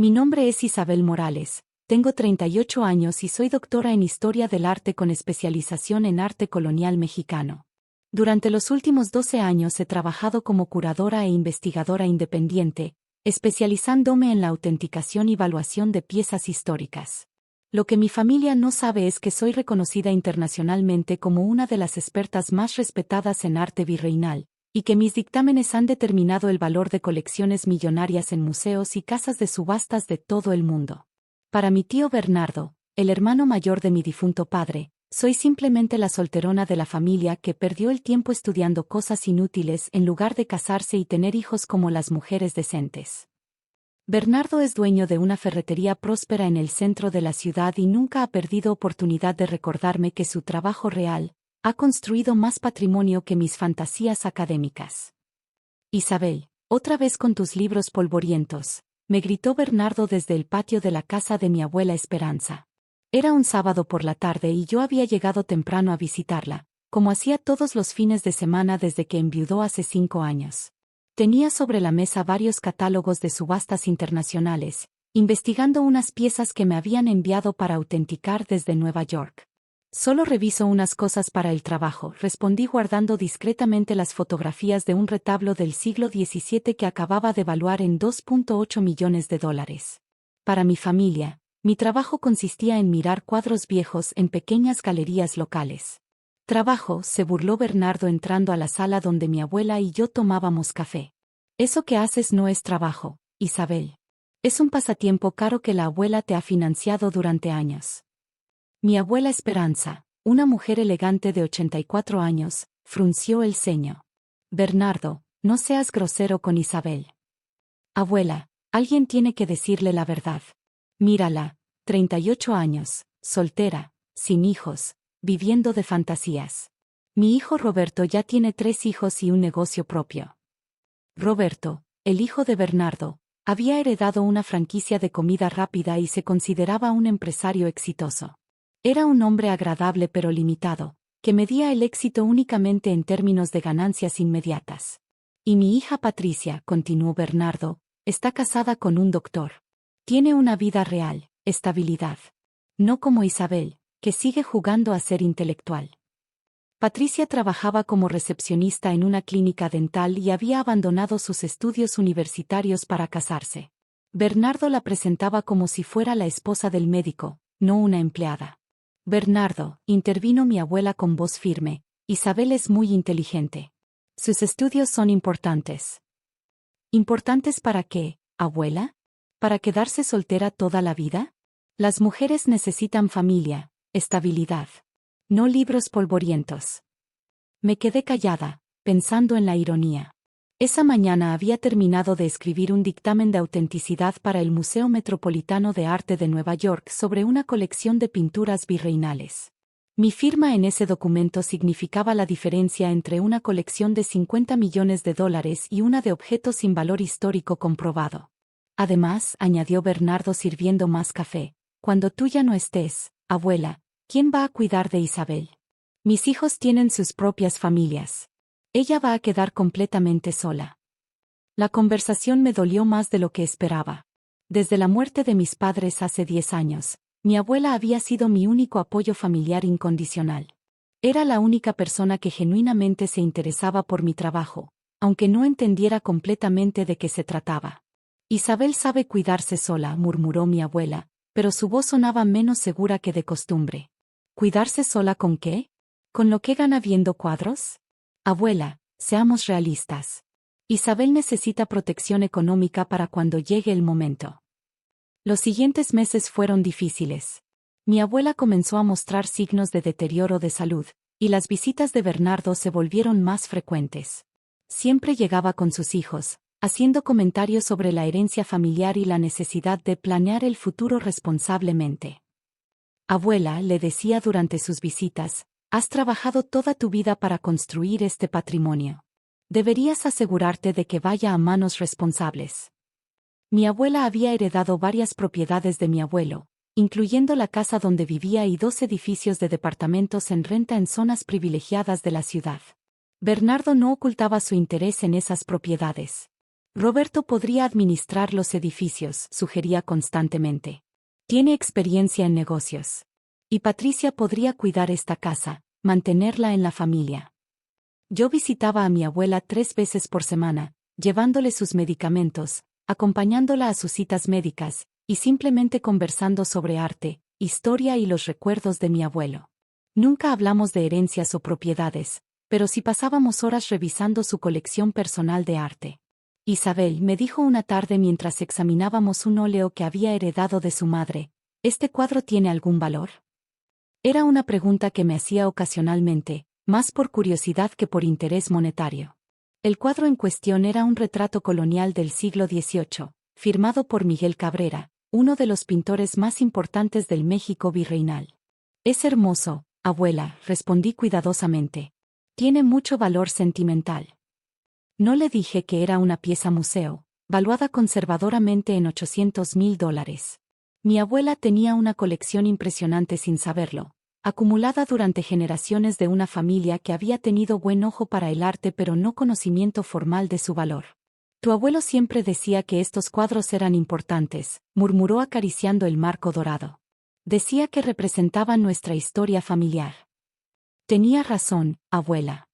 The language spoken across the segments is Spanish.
Mi nombre es Isabel Morales, tengo 38 años y soy doctora en Historia del Arte con especialización en arte colonial mexicano. Durante los últimos 12 años he trabajado como curadora e investigadora independiente, especializándome en la autenticación y evaluación de piezas históricas. Lo que mi familia no sabe es que soy reconocida internacionalmente como una de las expertas más respetadas en arte virreinal, y que mis dictámenes han determinado el valor de colecciones millonarias en museos y casas de subastas de todo el mundo. Para mi tío Bernardo, el hermano mayor de mi difunto padre, soy simplemente la solterona de la familia que perdió el tiempo estudiando cosas inútiles en lugar de casarse y tener hijos como las mujeres decentes. Bernardo es dueño de una ferretería próspera en el centro de la ciudad y nunca ha perdido oportunidad de recordarme que su trabajo real ha construido más patrimonio que mis fantasías académicas. Isabel, otra vez con tus libros polvorientos, me gritó Bernardo desde el patio de la casa de mi abuela Esperanza. Era un sábado por la tarde y yo había llegado temprano a visitarla, como hacía todos los fines de semana desde que enviudó hace 5 años. Tenía sobre la mesa varios catálogos de subastas internacionales, investigando unas piezas que me habían enviado para autenticar desde Nueva York. Solo reviso unas cosas para el trabajo, respondí guardando discretamente las fotografías de un retablo del siglo XVII que acababa de valuar en $2.8 millones. Para mi familia, mi trabajo consistía en mirar cuadros viejos en pequeñas galerías locales. Trabajo, se burló Bernardo entrando a la sala donde mi abuela y yo tomábamos café. Eso que haces no es trabajo, Isabel. Es un pasatiempo caro que la abuela te ha financiado durante años. Mi abuela Esperanza, una mujer elegante de 84 años, frunció el ceño. Bernardo, no seas grosero con Isabel. Abuela, alguien tiene que decirle la verdad. Mírala, 38 años, soltera, sin hijos, viviendo de fantasías. Mi hijo Roberto ya tiene 3 hijos y un negocio propio. Roberto, el hijo de Bernardo, había heredado una franquicia de comida rápida y se consideraba un empresario exitoso. Era un hombre agradable pero limitado, que medía el éxito únicamente en términos de ganancias inmediatas. Y mi hija Patricia, continuó Bernardo, está casada con un doctor. Tiene una vida real, estabilidad. No como Isabel, que sigue jugando a ser intelectual. Patricia trabajaba como recepcionista en una clínica dental y había abandonado sus estudios universitarios para casarse. Bernardo la presentaba como si fuera la esposa del médico, no una empleada. Bernardo, intervino mi abuela con voz firme, Isabel es muy inteligente. Sus estudios son importantes. ¿Importantes para qué, abuela? ¿Para quedarse soltera toda la vida? Las mujeres necesitan familia, estabilidad. No libros polvorientos. Me quedé callada, pensando en la ironía. Esa mañana había terminado de escribir un dictamen de autenticidad para el Museo Metropolitano de Arte de Nueva York sobre una colección de pinturas virreinales. Mi firma en ese documento significaba la diferencia entre una colección de $50 millones y una de objetos sin valor histórico comprobado. Además, añadió Bernardo sirviendo más café, cuando tú ya no estés, abuela, ¿quién va a cuidar de Isabel? Mis hijos tienen sus propias familias. Ella va a quedar completamente sola. La conversación me dolió más de lo que esperaba. Desde la muerte de mis padres hace 10 años, mi abuela había sido mi único apoyo familiar incondicional. Era la única persona que genuinamente se interesaba por mi trabajo, aunque no entendiera completamente de qué se trataba. Isabel sabe cuidarse sola, murmuró mi abuela, pero su voz sonaba menos segura que de costumbre. ¿Cuidarse sola con qué? ¿Con lo que gana viendo cuadros? Abuela, seamos realistas. Isabel necesita protección económica para cuando llegue el momento. Los siguientes meses fueron difíciles. Mi abuela comenzó a mostrar signos de deterioro de salud, y las visitas de Bernardo se volvieron más frecuentes. Siempre llegaba con sus hijos, haciendo comentarios sobre la herencia familiar y la necesidad de planear el futuro responsablemente. Abuela, le decía durante sus visitas, has trabajado toda tu vida para construir este patrimonio. Deberías asegurarte de que vaya a manos responsables. Mi abuela había heredado varias propiedades de mi abuelo, incluyendo la casa donde vivía y 2 edificios de departamentos en renta en zonas privilegiadas de la ciudad. Bernardo no ocultaba su interés en esas propiedades. Roberto podría administrar los edificios, sugería constantemente. Tiene experiencia en negocios. Y Patricia podría cuidar esta casa, mantenerla en la familia. Yo visitaba a mi abuela 3 veces por semana, llevándole sus medicamentos, acompañándola a sus citas médicas, y simplemente conversando sobre arte, historia y los recuerdos de mi abuelo. Nunca hablamos de herencias o propiedades, pero sí pasábamos horas revisando su colección personal de arte. Isabel me dijo una tarde mientras examinábamos un óleo que había heredado de su madre, ¿este cuadro tiene algún valor? Era una pregunta que me hacía ocasionalmente, más por curiosidad que por interés monetario. El cuadro en cuestión era un retrato colonial del siglo XVIII, firmado por Miguel Cabrera, uno de los pintores más importantes del México virreinal. Es hermoso, abuela, respondí cuidadosamente. Tiene mucho valor sentimental. No le dije que era una pieza museo, valuada conservadoramente en $800,000. Mi abuela tenía una colección impresionante sin saberlo, acumulada durante generaciones de una familia que había tenido buen ojo para el arte pero no conocimiento formal de su valor. Tu abuelo siempre decía que estos cuadros eran importantes, murmuró acariciando el marco dorado. Decía que representaban nuestra historia familiar. Tenía razón, abuela.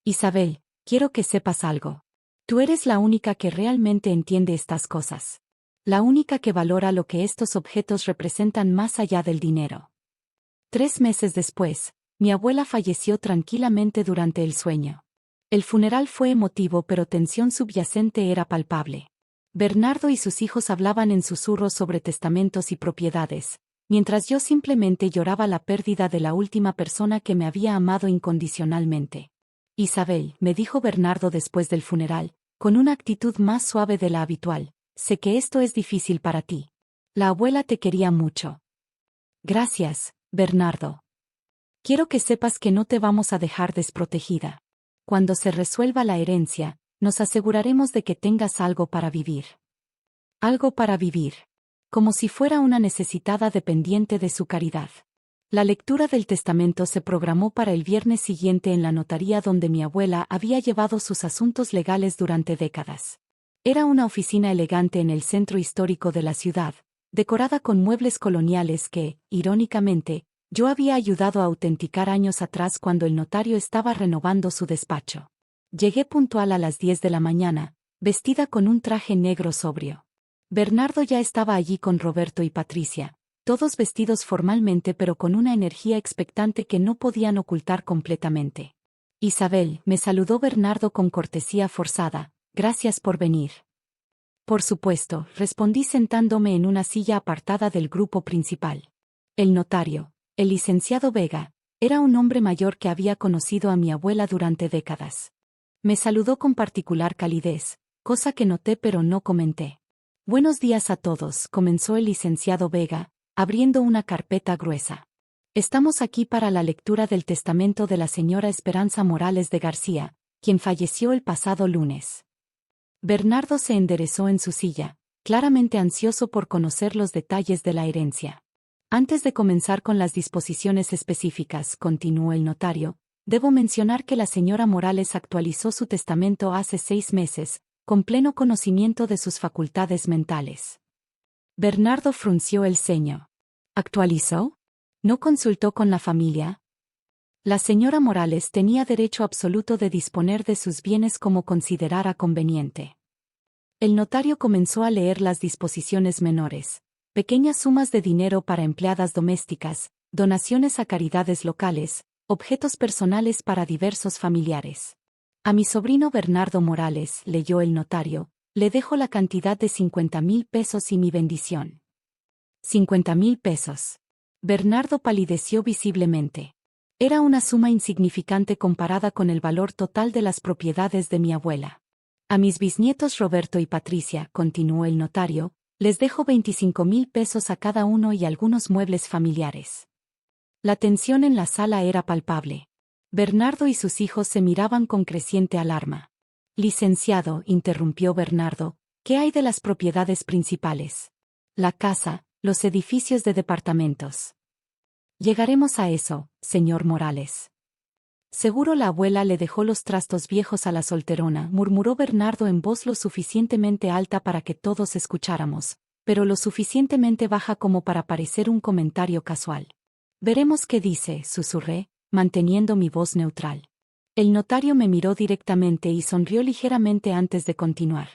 Isabel, quiero que sepas algo. Tú eres la única que realmente entiende estas cosas. La única que valora lo que estos objetos representan más allá del dinero. 3 meses después, mi abuela falleció tranquilamente durante el sueño. El funeral fue emotivo pero tensión subyacente era palpable. Bernardo y sus hijos hablaban en susurros sobre testamentos y propiedades, mientras yo simplemente lloraba la pérdida de la última persona que me había amado incondicionalmente. Isabel, me dijo Bernardo después del funeral, con una actitud más suave de la habitual, sé que esto es difícil para ti. La abuela te quería mucho. Gracias, Bernardo. Quiero que sepas que no te vamos a dejar desprotegida. Cuando se resuelva la herencia, nos aseguraremos de que tengas algo para vivir. Algo para vivir. Como si fuera una necesitada dependiente de su caridad. La lectura del testamento se programó para el viernes siguiente en la notaría donde mi abuela había llevado sus asuntos legales durante décadas. Era una oficina elegante en el centro histórico de la ciudad, decorada con muebles coloniales que, irónicamente, yo había ayudado a autenticar años atrás cuando el notario estaba renovando su despacho. Llegué puntual a las 10 de la mañana, vestida con un traje negro sobrio. Bernardo ya estaba allí con Roberto y Patricia, todos vestidos formalmente pero con una energía expectante que no podían ocultar completamente. Isabel, me saludó Bernardo con cortesía forzada, gracias por venir. Por supuesto, respondí sentándome en una silla apartada del grupo principal. El notario, el licenciado Vega, era un hombre mayor que había conocido a mi abuela durante décadas. Me saludó con particular calidez, cosa que noté pero no comenté. Buenos días a todos, comenzó el licenciado Vega, abriendo una carpeta gruesa. Estamos aquí para la lectura del testamento de la señora Esperanza Morales de García, quien falleció el pasado lunes. Bernardo se enderezó en su silla, claramente ansioso por conocer los detalles de la herencia. Antes de comenzar con las disposiciones específicas, continuó el notario, debo mencionar que la señora Morales actualizó su testamento hace 6 meses, con pleno conocimiento de sus facultades mentales. Bernardo frunció el ceño. ¿Actualizó? ¿No consultó con la familia? La señora Morales tenía derecho absoluto de disponer de sus bienes como considerara conveniente. El notario comenzó a leer las disposiciones menores. Pequeñas sumas de dinero para empleadas domésticas, donaciones a caridades locales, objetos personales para diversos familiares. A mi sobrino Bernardo Morales, leyó el notario, le dejo la cantidad de 50,000 pesos y mi bendición. 50,000 pesos. Bernardo palideció visiblemente. Era una suma insignificante comparada con el valor total de las propiedades de mi abuela. A mis bisnietos Roberto y Patricia, continuó el notario, les dejo 25,000 pesos a cada uno y algunos muebles familiares. La tensión en la sala era palpable. Bernardo y sus hijos se miraban con creciente alarma. Licenciado, interrumpió Bernardo, ¿qué hay de las propiedades principales? La casa, los edificios de departamentos. Llegaremos a eso, señor Morales. Seguro la abuela le dejó los trastos viejos a la solterona, murmuró Bernardo en voz lo suficientemente alta para que todos escucháramos, pero lo suficientemente baja como para parecer un comentario casual. Veremos qué dice, susurré, manteniendo mi voz neutral. El notario me miró directamente y sonrió ligeramente antes de continuar.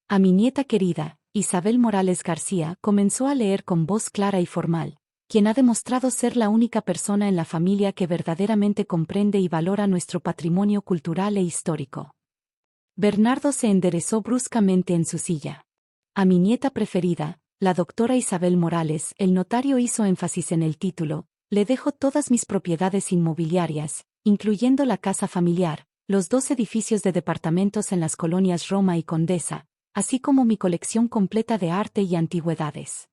A mi nieta querida, Isabel Morales García, comenzó a leer con voz clara y formal, quien ha demostrado ser la única persona en la familia que verdaderamente comprende y valora nuestro patrimonio cultural e histórico. Bernardo se enderezó bruscamente en su silla. A mi nieta preferida, la doctora Isabel Morales, el notario hizo énfasis en el título, le dejo todas mis propiedades inmobiliarias, incluyendo la casa familiar, los 2 edificios de departamentos en las colonias Roma y Condesa, así como mi colección completa de arte y antigüedades.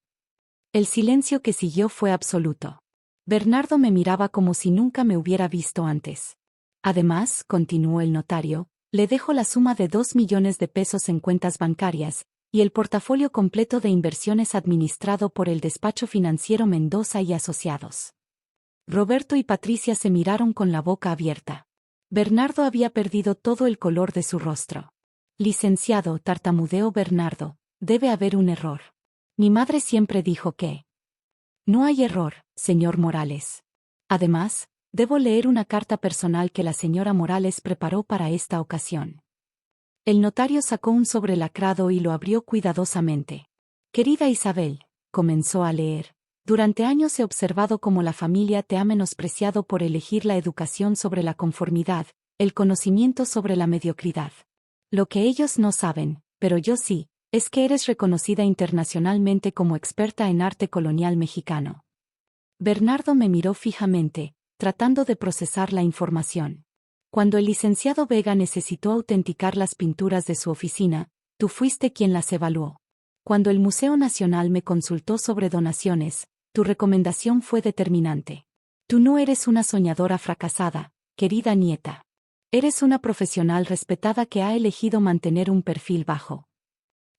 El silencio que siguió fue absoluto. Bernardo me miraba como si nunca me hubiera visto antes. Además, continuó el notario, le dejo la suma de 2 millones de pesos en cuentas bancarias, y el portafolio completo de inversiones administrado por el despacho financiero Mendoza y Asociados. Roberto y Patricia se miraron con la boca abierta. Bernardo había perdido todo el color de su rostro. Licenciado, tartamudeó Bernardo, debe haber un error. Mi madre siempre dijo que... No hay error, señor Morales. Además, debo leer una carta personal que la señora Morales preparó para esta ocasión. El notario sacó un sobre lacrado y lo abrió cuidadosamente. Querida Isabel, comenzó a leer. Durante años he observado cómo la familia te ha menospreciado por elegir la educación sobre la conformidad, el conocimiento sobre la mediocridad. Lo que ellos no saben, pero yo sí, es que eres reconocida internacionalmente como experta en arte colonial mexicano. Bernardo me miró fijamente, tratando de procesar la información. Cuando el licenciado Vega necesitó autenticar las pinturas de su oficina, tú fuiste quien las evaluó. Cuando el Museo Nacional me consultó sobre donaciones, tu recomendación fue determinante. Tú no eres una soñadora fracasada, querida nieta. Eres una profesional respetada que ha elegido mantener un perfil bajo.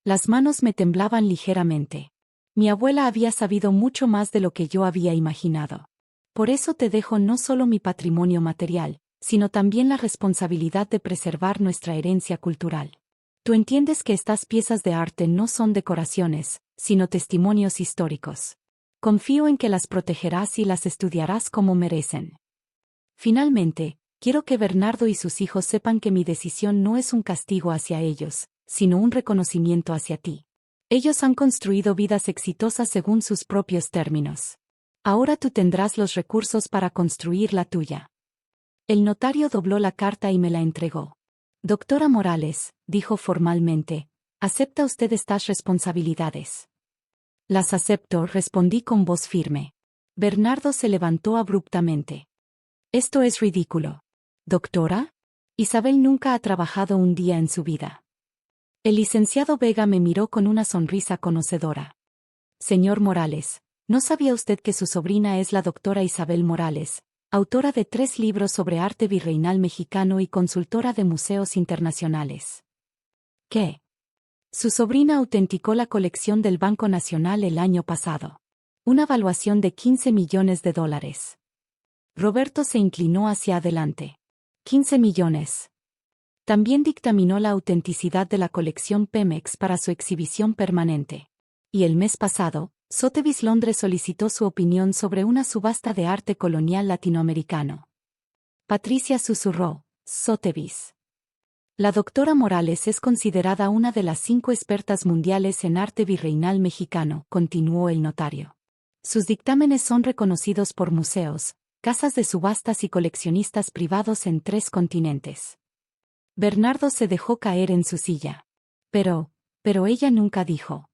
Las manos me temblaban ligeramente. Mi abuela había sabido mucho más de lo que yo había imaginado. Por eso te dejo no solo mi patrimonio material, sino también la responsabilidad de preservar nuestra herencia cultural. Tú entiendes que estas piezas de arte no son decoraciones, sino testimonios históricos. Confío en que las protegerás y las estudiarás como merecen. Finalmente, quiero que Bernardo y sus hijos sepan que mi decisión no es un castigo hacia ellos, sino un reconocimiento hacia ti. Ellos han construido vidas exitosas según sus propios términos. Ahora tú tendrás los recursos para construir la tuya. El notario dobló la carta y me la entregó. Doctora Morales, dijo formalmente, ¿acepta usted estas responsabilidades? Las acepto, respondí con voz firme. Bernardo se levantó abruptamente. Esto es ridículo. ¿Doctora? Isabel nunca ha trabajado un día en su vida. El licenciado Vega me miró con una sonrisa conocedora. Señor Morales, ¿no sabía usted que su sobrina es la doctora Isabel Morales, autora de 3 libros sobre arte virreinal mexicano y consultora de museos internacionales? ¿Qué? Su sobrina autenticó la colección del Banco Nacional el año pasado. Una valuación de $15 millones. Roberto se inclinó hacia adelante. 15 millones. También dictaminó la autenticidad de la colección Pemex para su exhibición permanente. Y el mes pasado, Sotheby's Londres solicitó su opinión sobre una subasta de arte colonial latinoamericano. Patricia susurró, Sotheby's. La doctora Morales es considerada una de las 5 expertas mundiales en arte virreinal mexicano, continuó el notario. Sus dictámenes son reconocidos por museos, casas de subastas y coleccionistas privados en 3 continentes. Bernardo se dejó caer en su silla. Pero ella nunca dijo.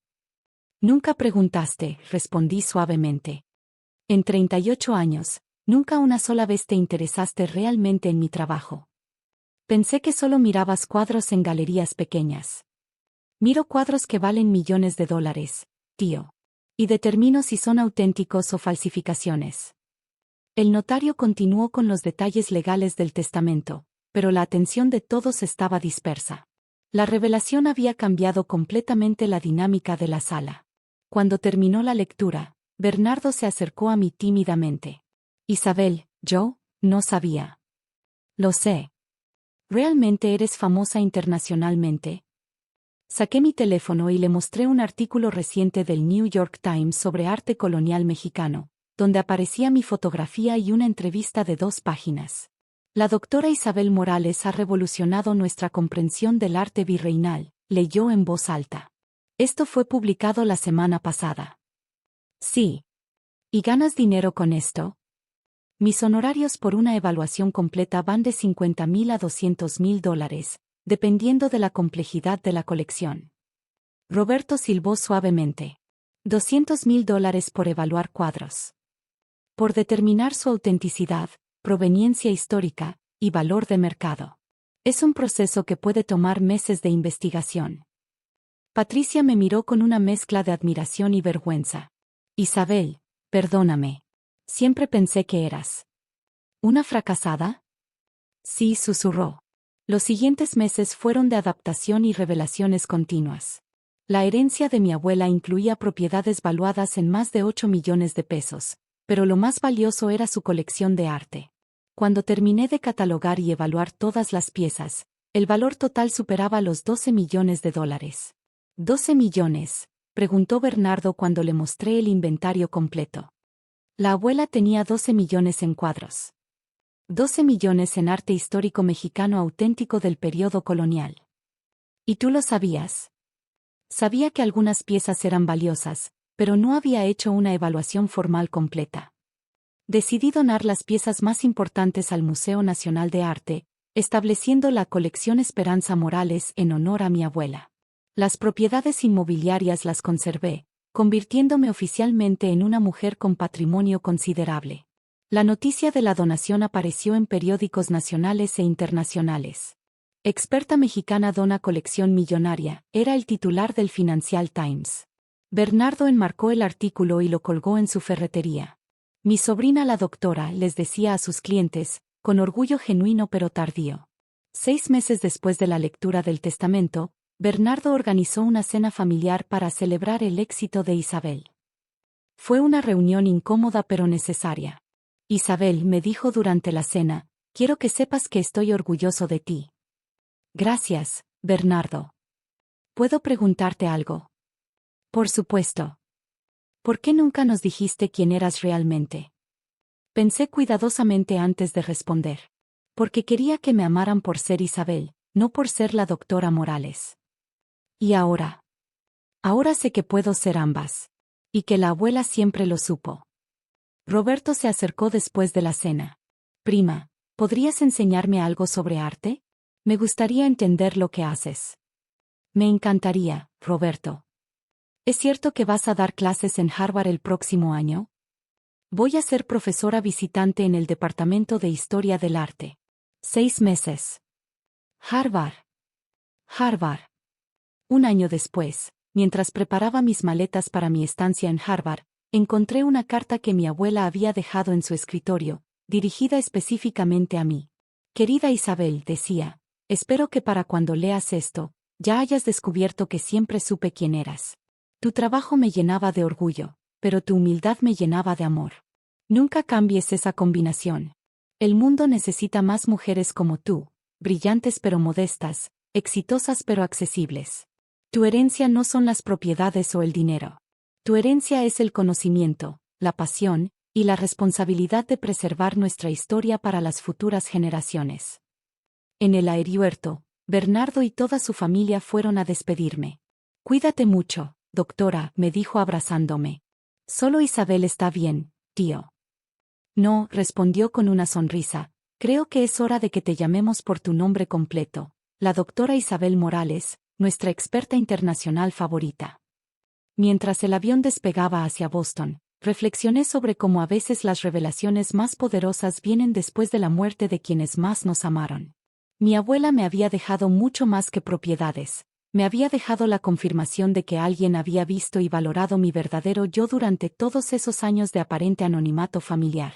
Nunca preguntaste, respondí suavemente. En 38 años, nunca una sola vez te interesaste realmente en mi trabajo. Pensé que solo mirabas cuadros en galerías pequeñas. Miro cuadros que valen millones de dólares, tío. Y determino si son auténticos o falsificaciones. El notario continuó con los detalles legales del testamento, pero la atención de todos estaba dispersa. La revelación había cambiado completamente la dinámica de la sala. Cuando terminó la lectura, Bernardo se acercó a mí tímidamente. Isabel, yo, no sabía. Lo sé. ¿Realmente eres famosa internacionalmente? Saqué mi teléfono y le mostré un artículo reciente del New York Times sobre arte colonial mexicano, donde aparecía mi fotografía y una entrevista de 2 páginas. La doctora Isabel Morales ha revolucionado nuestra comprensión del arte virreinal, leyó en voz alta. Esto fue publicado la semana pasada. Sí. ¿Y ganas dinero con esto? Mis honorarios por una evaluación completa van de $50,000 a $200,000, dependiendo de la complejidad de la colección. Roberto silbó suavemente. $200,000 por evaluar cuadros. Por determinar su autenticidad, proveniencia histórica y valor de mercado. Es un proceso que puede tomar meses de investigación. Patricia me miró con una mezcla de admiración y vergüenza. Isabel, perdóname. Siempre pensé que eras ¿una fracasada? Sí, susurró. Los siguientes meses fueron de adaptación y revelaciones continuas. La herencia de mi abuela incluía propiedades valuadas en más de 8 millones de pesos, pero lo más valioso era su colección de arte. Cuando terminé de catalogar y evaluar todas las piezas, el valor total superaba los $12 millones. ¿12 millones? Preguntó Bernardo cuando le mostré el inventario completo. La abuela tenía 12 millones en cuadros. 12 millones en arte histórico mexicano auténtico del periodo colonial. ¿Y tú lo sabías? Sabía que algunas piezas eran valiosas, pero no había hecho una evaluación formal completa. Decidí donar las piezas más importantes al Museo Nacional de Arte, estableciendo la colección Esperanza Morales en honor a mi abuela. Las propiedades inmobiliarias las conservé, convirtiéndome oficialmente en una mujer con patrimonio considerable. La noticia de la donación apareció en periódicos nacionales e internacionales. Experta mexicana dona colección millonaria, era el titular del Financial Times. Bernardo enmarcó el artículo y lo colgó en su ferretería. Mi sobrina la doctora, les decía a sus clientes, con orgullo genuino pero tardío. 6 meses después de la lectura del testamento, Bernardo organizó una cena familiar para celebrar el éxito de Isabel. Fue una reunión incómoda pero necesaria. Isabel me dijo durante la cena, quiero que sepas que estoy orgulloso de ti. Gracias, Bernardo. ¿Puedo preguntarte algo? Por supuesto. ¿Por qué nunca nos dijiste quién eras realmente? Pensé cuidadosamente antes de responder. Porque quería que me amaran por ser Isabel, no por ser la doctora Morales. ¿Y ahora? Ahora sé que puedo ser ambas. Y que la abuela siempre lo supo. Roberto se acercó después de la cena. Prima, ¿podrías enseñarme algo sobre arte? Me gustaría entender lo que haces. Me encantaría, Roberto. ¿Es cierto que vas a dar clases en Harvard el próximo año? Voy a ser profesora visitante en el Departamento de Historia del Arte. 6 meses. Harvard. Harvard. Un año después, mientras preparaba mis maletas para mi estancia en Harvard, encontré una carta que mi abuela había dejado en su escritorio, dirigida específicamente a mí. Querida Isabel, decía, espero que para cuando leas esto, ya hayas descubierto que siempre supe quién eras. Tu trabajo me llenaba de orgullo, pero tu humildad me llenaba de amor. Nunca cambies esa combinación. El mundo necesita más mujeres como tú, brillantes pero modestas, exitosas pero accesibles. Tu herencia no son las propiedades o el dinero. Tu herencia es el conocimiento, la pasión, y la responsabilidad de preservar nuestra historia para las futuras generaciones. En el aeropuerto, Bernardo y toda su familia fueron a despedirme. Cuídate mucho, doctora, me dijo abrazándome. Solo Isabel está bien, tío. No, respondió con una sonrisa, creo que es hora de que te llamemos por tu nombre completo, la doctora Isabel Morales, nuestra experta internacional favorita. Mientras el avión despegaba hacia Boston, reflexioné sobre cómo a veces las revelaciones más poderosas vienen después de la muerte de quienes más nos amaron. Mi abuela me había dejado mucho más que propiedades, me había dejado la confirmación de que alguien había visto y valorado mi verdadero yo durante todos esos años de aparente anonimato familiar.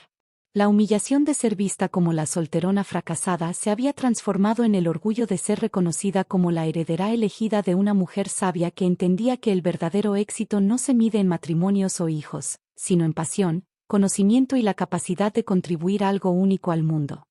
La humillación de ser vista como la solterona fracasada se había transformado en el orgullo de ser reconocida como la heredera elegida de una mujer sabia que entendía que el verdadero éxito no se mide en matrimonios o hijos, sino en pasión, conocimiento y la capacidad de contribuir algo único al mundo.